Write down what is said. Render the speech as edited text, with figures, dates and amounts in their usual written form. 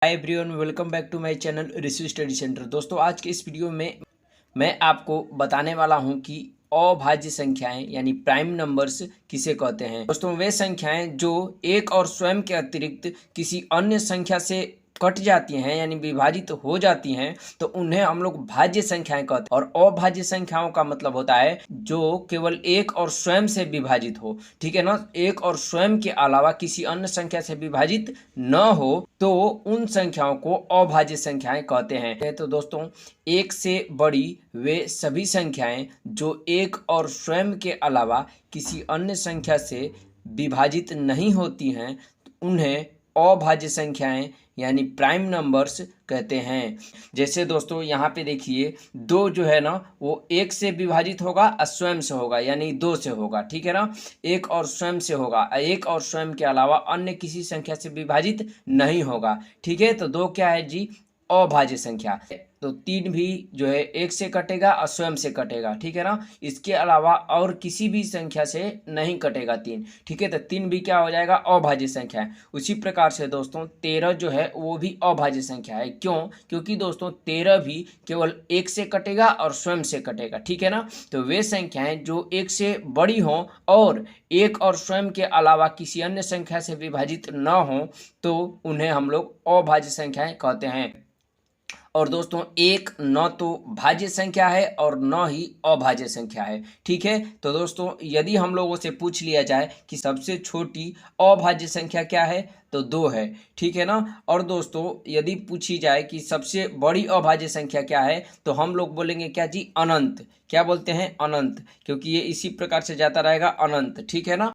Hi everyone, welcome back to my channel Rishi study centre. दोस्तों, आज के इस वीडियो में मैं आपको बताने वाला हूं कि अभाज्य संख्याएं यानी प्राइम नंबर्स किसे कहते हैं। दोस्तों, वे संख्याएं जो एक और स्वयं के अतिरिक्त किसी अन्य संख्या से कट जाती हैं यानी विभाजित हो जाती हैं, तो उन्हें हम लोग भाज्य संख्याएं कहते हैं। और अभाज्य संख्याओं का मतलब होता है जो केवल एक और स्वयं से विभाजित हो। ठीक है ना, एक और स्वयं के अलावा किसी अन्य संख्या से विभाजित न हो तो उन संख्याओं को अभाज्य संख्याएं कहते हैं। तो दोस्तों, एक से बड़ी वे सभी संख्याएं जो एक और स्वयं के अलावा किसी अन्य संख्या से विभाजित नहीं होती हैं, उन्हें अभाज्य संख्याएं यानी प्राइम नंबर्स कहते हैं। जैसे दोस्तों, यहाँ पे देखिए, दो जो है ना वो एक से विभाजित होगा और स्वयं से होगा यानी दो से होगा। ठीक है ना, एक और स्वयं से होगा, एक और स्वयं के अलावा अन्य किसी संख्या से विभाजित नहीं होगा। ठीक है, तो दो क्या है जी, अभाज्य संख्या। तो तीन भी जो है एक से कटेगा और स्वयं से कटेगा। ठीक है ना, इसके अलावा और किसी भी संख्या से नहीं कटेगा तीन। ठीक है, तो तीन भी क्या हो जाएगा, अभाज्य संख्या है। उसी प्रकार से दोस्तों 13 जो है वो भी अभाज्य संख्या है। क्यों? क्योंकि दोस्तों 13 भी केवल एक से कटेगा और स्वयं से कटेगा। ठीक है ना, तो वे संख्याएं जो एक से बड़ी हों और एक और स्वयं के अलावा किसी अन्य संख्या से विभाजित न हो तो उन्हें हम लोग अभाज्य संख्याएं कहते हैं। और दोस्तों, एक न तो भाज्य संख्या है और न ही अभाज्य संख्या है। ठीक है, तो दोस्तों यदि हम लोगों से पूछ लिया जाए कि सबसे छोटी अभाज्य संख्या क्या है, तो दो है। ठीक है ना, और दोस्तों यदि पूछी जाए कि सबसे बड़ी अभाज्य संख्या क्या है, तो हम लोग बोलेंगे क्या जी, अनंत। क्या बोलते हैं? अनंत, क्योंकि ये इसी प्रकार से जाता रहेगा अनंत। ठीक है ना।